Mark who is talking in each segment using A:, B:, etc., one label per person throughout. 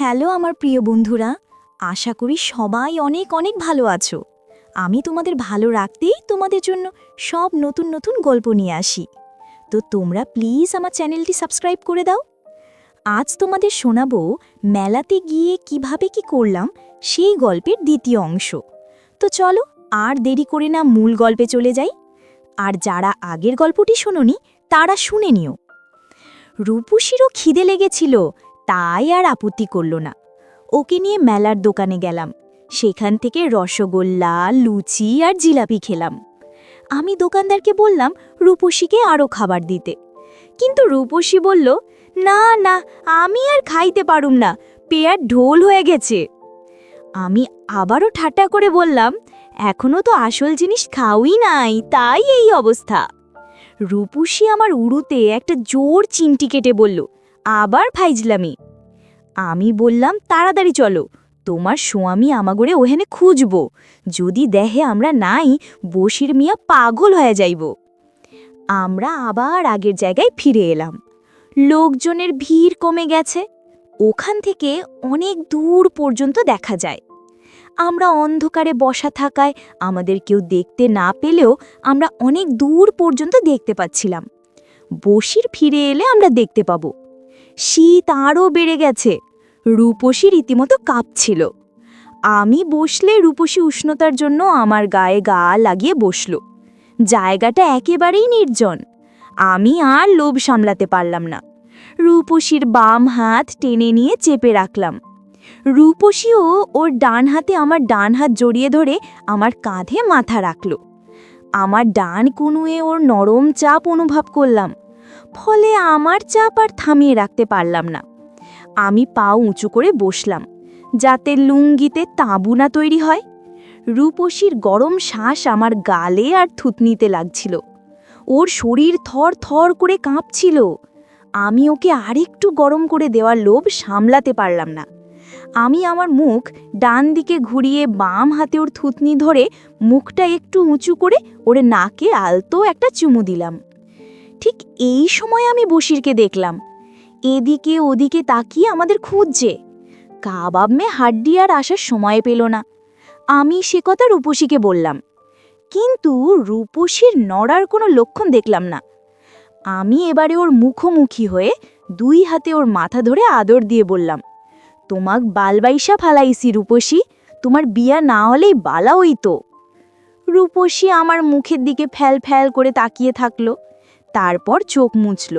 A: Hello আমার প্রিয় বন্ধুরা, আশা করি সবাই অনেক অনেক ভালো আছো। আমি তোমাদের ভালো রাখতেই তোমাদের জন্য সব নতুন নতুন গল্প নিয়ে আসি। তো তোমরা প্লিজ আমার চ্যানেলটি সাবস্ক্রাইব করে দাও। আজ তোমাদের শোনাবো মেলাতে গিয়ে কিভাবে কি করলাম সেই গল্পের দ্বিতীয় অংশ। তো চলো আর দেরি করে না মূল গল্পে চলে যাই। আর যারা আগের গল্পটি শোনোনি তারা শুনে নিও। রূপসীরও খিদে লেগেছিল, তাই আর আপত্তি করল না। ওকে নিয়ে মেলার দোকানে গেলাম। সেখান থেকে রসগোল্লা, লুচি আর জিলাপি খেলাম। আমি দোকানদারকে বললাম রূপসীকে আরও খাবার দিতে, কিন্তু রূপসী বলল, না না, আমি আর খাইতে পারুম না, পেয়ার ঢোল হয়ে গেছে। আমি আবারও ঠাট্টা করে বললাম, এখনো তো আসল জিনিস খাওই নাই, তাই এই অবস্থা। রূপসী আমার উড়ুতে একটা জোর চিমটি কেটে বলল, আবার ফাইজলামি। আমি বললাম, তাড়াতাড়ি চলো, তোমার স্বামী আমাগরে ওখানে খুঁজব, যদি দেহে আমরা নাই বসির মিয়া পাগল হয়ে যাইব। আমরা আবার আগের জায়গায় ফিরে এলাম। লোকজনের ভিড় কমে গেছে। ওখান থেকে অনেক দূর পর্যন্ত দেখা যায়। আমরা অন্ধকারে বসা থাকায় আমাদের কেউ দেখতে না পেলেও আমরা অনেক দূর পর্যন্ত দেখতে পাচ্ছিলাম। বসির ফিরে এলে আমরা দেখতে পাব। শীত আরও বেড়ে গেছে। রূপসী রীতিমতো কাঁপছিল। আমি বসলে রূপসী উষ্ণতার জন্য আমার গায়ে গা লাগিয়ে বসল। জায়গাটা একেবারেই নির্জন। আমি আর লোভ সামলাতে পারলাম না। রূপসীর বাম হাত টেনে নিয়ে চেপে রাখলাম। রূপসীও ওর ডান হাতে আমার ডান হাত জড়িয়ে ধরে আমার কাঁধে মাথা রাখল। আমার ডান কনুয়ে ওর নরম চাপ অনুভব করলাম, ফলে আমার চাপ আর থামিয়ে রাখতে পারলাম না। আমি পা উঁচু করে বসলাম, যাতে লুঙ্গিতে তাঁবু না তৈরি হয়। রূপসীর গরম শ্বাস আমার গালে আর থুতনিতে লাগছিল। ওর শরীর থর থর করে কাঁপছিল। আমি ওকে আরেকটু গরম করে দেওয়ার লোভ সামলাতে পারলাম না। আমি আমার মুখ ডান দিকে ঘুরিয়ে বাম হাতে ওর থুতনি ধরে মুখটা একটু উঁচু করে ওর নাকে আলতো একটা চুমু দিলাম। ঠিক এই সময় আমি বশিরকে দেখলাম, এদিকে ওদিকে তাকিয়ে আমাদের খুঁজছে। কাবাব মে হাড্ডি আর আসার সময় পেল না। আমি সে কথা রূপসীকে বললাম, কিন্তু রূপসীর নড়ার কোনো লক্ষণ দেখলাম না। আমি এবারে ওর মুখোমুখি হয়ে দুই হাতে ওর মাথা ধরে আদর দিয়ে বললাম, তোমাক বালবাইসা ফালাইছি রূপসী, তোমার বিয়া না হলেই বালা হইতো। রূপসী আমার মুখের দিকে ফ্যাল ফ্যাল করে তাকিয়ে থাকল, তারপর চোখ মুছল।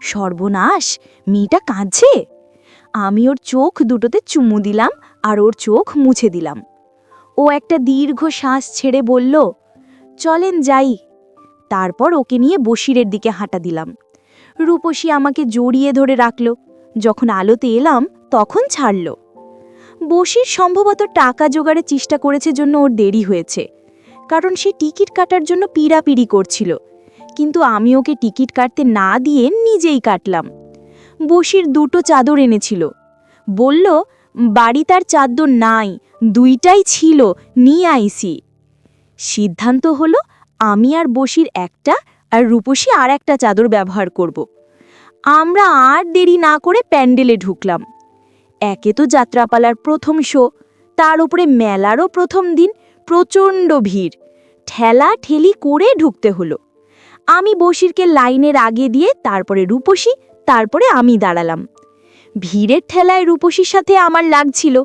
A: সর্বনাশ, মেয়েটা কাঁদছে। আমি ওর চোখ দুটোতে চুমু দিলাম আর ওর চোখ মুছে দিলাম। ও একটা দীর্ঘ শ্বাস ছেড়ে বলল, চলেন যাই। তারপর ওকে নিয়ে বশিরের দিকে হাঁটা দিলাম। রূপসী আমাকে জড়িয়ে ধরে রাখল। যখন আলোতে এলাম তখন ছাড়ল। বশির সম্ভবত টাকা জোগাড়ের চেষ্টা করেছে জন্য ওর দেরি হয়েছে, কারণ সে টিকিট কাটার জন্য পিড়াপিড়ি করছিল। কিন্তু আমি ওকে টিকিট কাটতে না দিয়ে নিজেই কাটলাম। বশির দুটো চাদর এনেছিল। বলল, বাড়ি তার চাদর নাই, দুইটাই ছিল, নিয়ে আইসি। সিদ্ধান্ত হলো আমি আর বশির একটা আর রূপসী আর একটা চাদর ব্যবহার করব। আমরা আর দেরি না করে প্যান্ডেলে ঢুকলাম। একে তো যাত্রাপালার প্রথম শো, তার উপরে মেলারও প্রথম দিন, প্রচণ্ড ভিড়। ঠেলা ঠেলি করে ঢুকতে হলো। আমি বশিরকে লাইনের আগে দিয়ে তারপরে রূপসী, তারপরে আমি দাঁড়ালাম। ভিড়ের ঠেলায় রূপসীর সাথে আমার লাগছিল।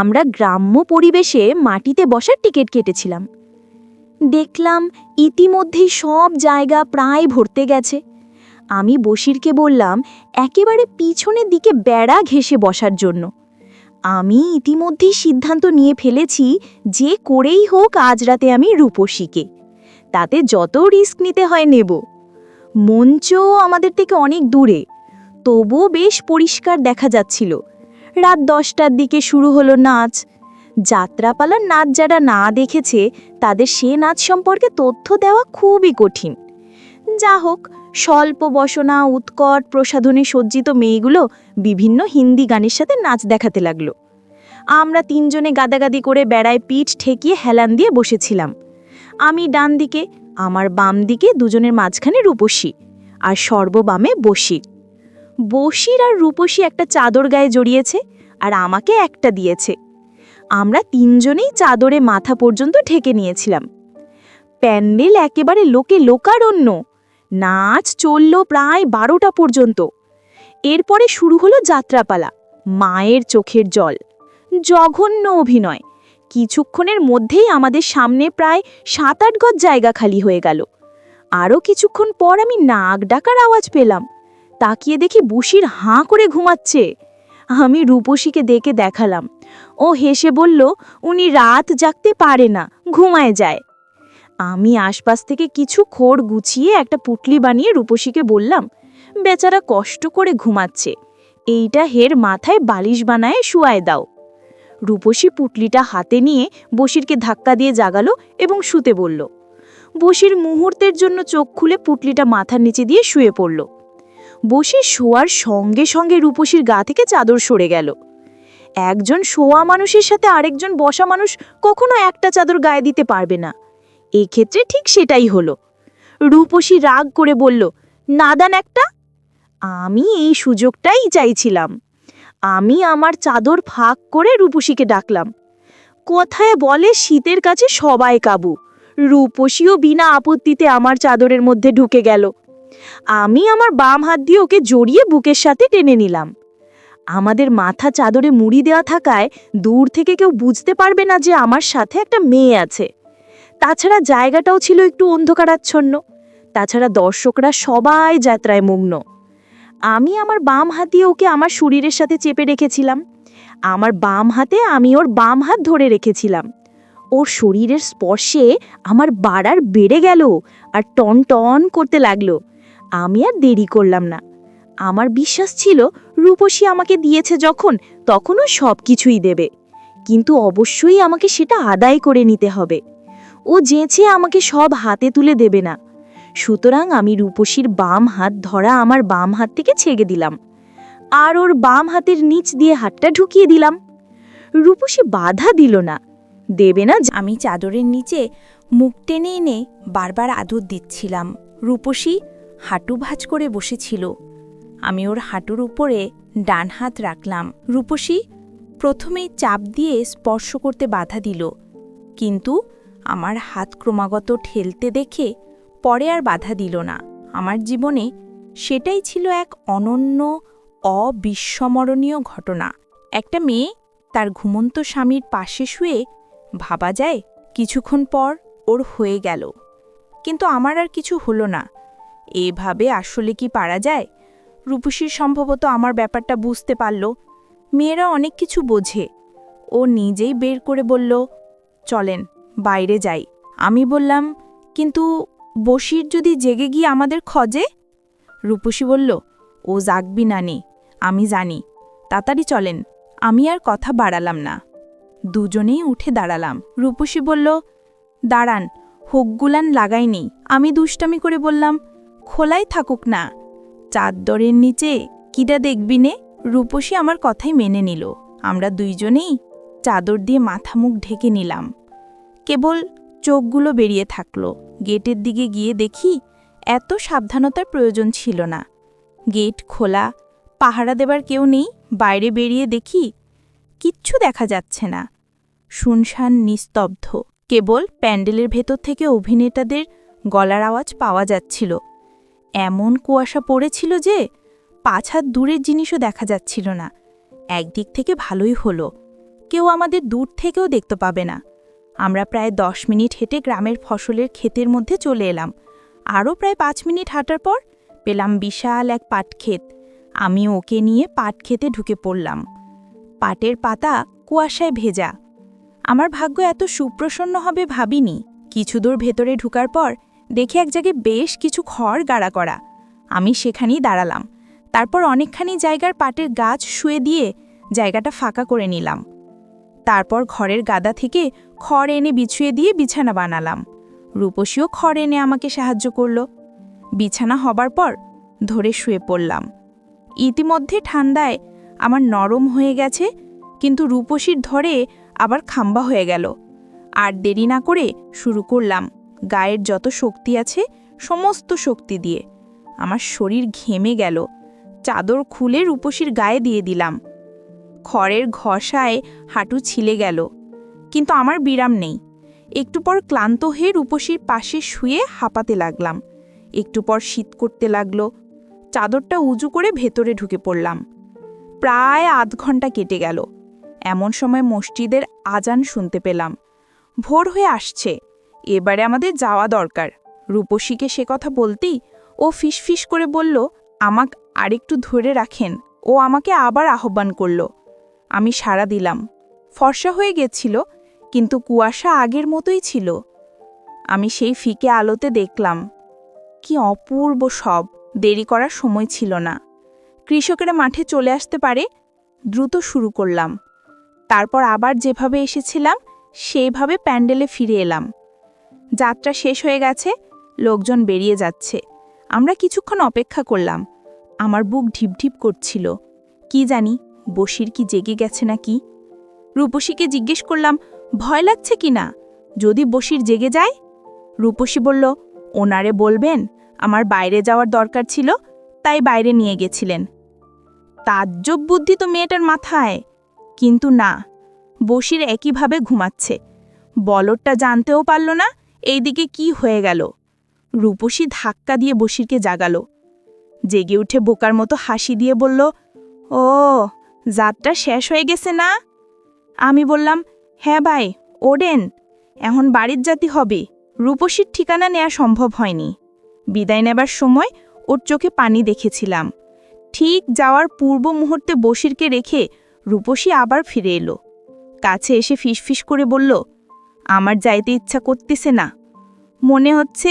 A: আমরা গ্রাম্য পরিবেশে মাটিতে বসার টিকিট কেটেছিলাম। দেখলাম ইতিমধ্যেই সব জায়গা প্রায় ভরতে গেছে। আমি বশিরকে বললাম একেবারে পিছনের দিকে বেড়া ঘেঁষে বসার জন্য। আমি ইতিমধ্যেই সিদ্ধান্ত নিয়ে ফেলেছি যে করেই হোক আজ রাতে আমি রূপসীকে, তাতে যত রিস্ক নিতে হয় নেব। মঞ্চ আমাদের থেকে অনেক দূরে, তবুও বেশ পরিষ্কার দেখা যাচ্ছিল। রাত 10টার দিকে শুরু হলো নাচ। যাত্রাপালার নাচ যারা না দেখেছে তাদের সে নাচ সম্পর্কে তথ্য দেওয়া খুবই কঠিন। যা হোক, স্বল্প বসনা উৎকট প্রসাধনে সজ্জিত মেয়েগুলো বিভিন্ন হিন্দি গানের সাথে নাচ দেখাতে লাগলো। আমরা তিনজনে গাদাগাদি করে বেড়ায় পিঠ ঠেকিয়ে হেলান দিয়ে বসেছিলাম। আমি ডান দিকে, আমার বাম দিকে দুজনের মাঝখানে রূপসী, আর সর্ববামে বশির। বসির আর রূপসী একটা চাদর গায়ে জড়িয়েছে আর আমাকে একটা দিয়েছে। আমরা তিনজনেই চাদরে মাথা পর্যন্ত ঢেকে নিয়েছিলাম। প্যান্ডেল একেবারে লোকে লোকারণ্য। নাচ চলল প্রায় 12টা পর্যন্ত। এরপরে শুরু হলো যাত্রাপালা। মায়ের চোখের জল, জঘন্য অভিনয়। কিছুক্ষণের মধ্যেই আমাদের সামনে প্রায় 7-8 গজ জায়গা খালি হয়ে গেল। আরও কিছুক্ষণ পর আমি নাক ডাকার আওয়াজ পেলাম। তাকিয়ে দেখি বসির হাঁ করে ঘুমাচ্ছে। আমি রূপসীকে ডেকে দেখালাম। ও হেসে বলল, উনি রাত জাগতে পারে না, ঘুমায় যায়। আমি আশপাশ থেকে কিছু খড় গুছিয়ে একটা পুটলি বানিয়ে রূপসীকে বললাম, বেচারা কষ্ট করে ঘুমাচ্ছে, এইটা হের মাথায় বালিশ বানায় শুয়ায় দাও। রূপসী পুটলিটা হাতে নিয়ে বসিরকে ধাক্কা দিয়ে জাগালো এবং শুতে বলল। বসির মুহূর্তের জন্য চোখ খুলে পুটলিটা মাথার নিচে দিয়ে শুয়ে পড়ল। বসির শোয়ার সঙ্গে সঙ্গে রূপসীর গা থেকে চাদর সরে গেল। একজন শোয়া মানুষের সাথে আরেকজন বসা মানুষ কখনো একটা চাদর গায়ে দিতে পারবে না। এক্ষেত্রে ঠিক সেটাই হলো। রূপসী রাগ করে বলল, নাদান একটা। আমি এই সুযোগটাই চাইছিলাম। আমি আমার চাদর ফাঁক করে রূপসীকে ডাকলাম। কথায় বলে শীতের কাছে সবাই কাবু। রূপসীও বিনা আপত্তিতে আমার চাদরের মধ্যে ঢুকে গেল। আমি আমার বাম হাত দিয়ে ওকে জড়িয়ে বুকের সাথে টেনে নিলাম। আমাদের মাথা চাদরে মুড়ি দেওয়া থাকায় দূর থেকে কেউ বুঝতে পারবে না যে আমার সাথে একটা মেয়ে আছে। তাছাড়া জায়গাটাও ছিল একটু অন্ধকারাচ্ছন্ন। তাছাড়া দর্শকরা সবাই যাত্রায় মগ্ন। আমি আমার বাম হাত দিয়ে ওকে আমার শরীরের সাথে চেপে রেখেছিলাম। আমার বাম হাতে আমি ওর বাম হাত ধরে রেখেছিলাম। ওর শরীরের স্পর্শে আমার বাড়ার বেড়ে গেল আর টন টন করতে লাগলো। আমি আর দেরি করলাম না। আমার বিশ্বাস ছিল রূপসী আমাকে দিয়েছে যখন, তখনও সব কিছুই দেবে, কিন্তু অবশ্যই আমাকে সেটা আদায় করে নিতে হবে। ও যেচে আমাকে সব হাতে তুলে দেবে না। সুতরাং আমি রূপসীর বাম হাত ধরা আমার বাম হাত থেকে ছেড়ে দিলাম আর ওর বাম হাতের নিচ দিয়ে হাতটা ঢুকিয়ে দিলাম। রূপসী বাধা দিল না, দেবে না।
B: আমি চাদরের নিচে মুখ টেনে এনে বারবার আদর দিচ্ছিলাম। রূপসী হাঁটু ভাঁজ করে বসেছিল। আমি ওর হাঁটুর উপরে ডান হাত রাখলাম। রূপসী প্রথমেই চাপ দিয়ে স্পর্শ করতে বাধা দিল, কিন্তু আমার হাত ক্রমাগত ঠেলতে দেখে পরে আর বাধা দিল না। আমার জীবনে সেটাই ছিল এক অনন্য অবিস্মরণীয় ঘটনা। একটা মেয়ে তার ঘুমন্ত স্বামীর পাশে শুয়ে, ভাবা যায় কিছুক্ষণ পর ওর হয়ে গেল, কিন্তু আমার আর কিছু হলো না। এভাবে আসলে কি পারা যায়? রূপসীর সম্ভবত আমার ব্যাপারটা বুঝতে পারল। মেয়েরা অনেক কিছু বোঝে। ও নিজেই বের করে বলল, চলেন বাইরে যাই। আমি বললাম, কিন্তু বসির যদি জেগে গিয়ে আমাদের খোঁজে? রূপসী বলল, ও জাগবি নানি, আমি জানি, তাড়াতাড়ি চলেন। আমি আর কথা বাড়ালাম না। দুজনেই উঠে দাঁড়ালাম। রূপসী বলল, দাঁড়ান, হোকগুলান লাগাইনি। আমি দুষ্টামি করে বললাম, খোলাই থাকুক না, চাদরের নিচে কিটা দেখবি নে। রূপসী আমার কথাই মেনে নিল। আমরা দুইজনেই চাদর দিয়ে মাথা মুখ ঢেকে নিলাম। কেবল চোখগুলো বেরিয়ে থাকল। গেটের দিকে গিয়ে দেখি এত সাবধানতার প্রয়োজন ছিল না। গেট খোলা, পাহারা দেবার কেউ নেই। বাইরে বেরিয়ে দেখি কিচ্ছু দেখা যাচ্ছে না। শুনশান নিস্তব্ধ। কেবল প্যান্ডেলের ভেতর থেকে অভিনেতাদের গলার আওয়াজ পাওয়া যাচ্ছিল। এমন কুয়াশা পড়েছিল যে 5 হাত দূরের জিনিসও দেখা যাচ্ছিল না। একদিক থেকে ভালোই হলো, কেউ আমাদের দূর থেকেও দেখতে পাবে না। আমরা প্রায় 10 মিনিট হেঁটে গ্রামের ফসলের ক্ষেতের মধ্যে চলে এলাম। আরও প্রায় 5 মিনিট হাঁটার পর পেলাম বিশাল এক পাট ক্ষেত। আমি ওকে নিয়ে পাট ক্ষেতে ঢুকে পড়লাম। পাটের পাতা কুয়াশায় ভেজা। আমার ভাগ্য এত সুপ্রসন্ন হবে ভাবিনি। কিছু দূর ভেতরে ঢুকার পর দেখে এক জায়গায় বেশ কিছু খড় গাড়া করা। আমি সেখানেই দাঁড়ালাম। তারপর অনেকখানি জায়গার পাটের গাছ শুয়ে দিয়ে জায়গাটা ফাঁকা করে নিলাম। তারপর ঘরের গাদা থেকে খড় এনে বিছিয়ে দিয়ে বিছানা বানালাম। রূপসীও খড় এনে আমাকে সাহায্য করল। বিছানা হবার পর ধরে শুয়ে পড়লাম। ইতিমধ্যে ঠান্ডায় আমার নরম হয়ে গেছে, কিন্তু রূপসীর ধরে আবার খাম্বা হয়ে গেল। আর দেরি না করে শুরু করলাম গায়ের যত শক্তি আছে সমস্ত শক্তি দিয়ে। আমার শরীর ঘেমে গেল। চাদর খুলে রূপসীর গায়ে দিয়ে দিলাম। খড়ের ঘষায় হাঁটু ছিলে গেল, কিন্তু আমার বিরাম নেই। একটু পর ক্লান্ত হয়ে রূপসীর পাশে শুয়ে হাঁপাতে লাগলাম। একটু পর শীত করতে লাগলো। চাদরটা উঁচু করে ভেতরে ঢুকে পড়লাম। প্রায় আধ ঘন্টা কেটে গেল। এমন সময় মসজিদের আজান শুনতে পেলাম। ভোর হয়ে আসছে, এবারে আমাদের যাওয়া দরকার। রূপসীকে সে কথা বলতেই ও ফিসফিস করে বলল, আমাকে আরেকটু ধরে রাখেন। ও আমাকে আবার আহ্বান করল। আমি সাড়া দিলাম। ফর্সা হয়ে গেছিল, কিন্তু কুয়াশা আগের মতোই ছিল। আমি সেই ফিকে আলোতে দেখলাম, কি অপূর্ব সব। দেরি করার সময় ছিল না। কৃষকেরা মাঠে চলে আসতে পারে। দ্রুত শুরু করলাম। তারপর আবার যেভাবে এসেছিলাম সেইভাবে প্যান্ডেলে ফিরে এলাম। যাত্রা শেষ হয়ে গেছে, লোকজন বেরিয়ে যাচ্ছে। আমরা কিছুক্ষণ অপেক্ষা করলাম। আমার বুক ঢিপঢিপ করছিল। কি জানি বসির কি জেগে গেছে নাকি। রূপসীকে জিজ্ঞেস করলাম, ভয় লাগছে কি না? যদি বসির জেগে যায়? রূপসী বলল, ওনারে বলবেন আমার বাইরে যাওয়ার দরকার ছিল, তাই বাইরে নিয়ে গেছিলেন। তাজ্জব বুদ্ধি তো মেয়েটার মাথায়। কিন্তু না, বসির একইভাবে ঘুমাচ্ছে। বলরটা জানতেও পারল না এইদিকে কি হয়ে গেল। রূপসী ধাক্কা দিয়ে বসিরকে জাগালো। জেগে উঠে বোকার মতো হাসি দিয়ে বলল, ও, যাত্রা শেষ হয়ে গেছে না? আমি বললাম, হ্যাঁ ভাই, ওডেন এখন বাড়ির জাতি হবে। রূপসীর ঠিকানা নেওয়া সম্ভব হয়নি। বিদায় নেবার সময় ওর চোখে পানি দেখেছিলাম। ঠিক যাওয়ার পূর্ব মুহূর্তে বসিরকে রেখে রূপসী আবার ফিরে এলো। কাছে এসে ফিসফিস করে বলল, আমার যাইতে ইচ্ছা করতেছে না। মনে হচ্ছে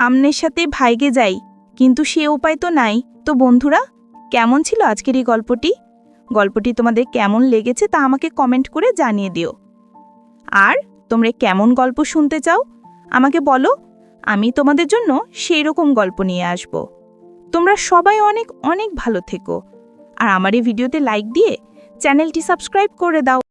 B: আমনের সাথে ভাইগে যাই, কিন্তু সে উপায় তো নাই। তো বন্ধুরা, কেমন ছিল আজকের এই গল্পটি তোমাদের কেমন লেগেছে তা আমাকে কমেন্ট করে জানিয়ে দিও। আর তোমরা কেমন গল্প শুনতে চাও আমাকে বলো, আমি তোমাদের জন্য সেই রকম গল্প নিয়ে আসব। তোমরা সবাই অনেক অনেক ভালো থেকো। আর আমার এই ভিডিওতে লাইক দিয়ে চ্যানেলটি সাবস্ক্রাইব করে দাও।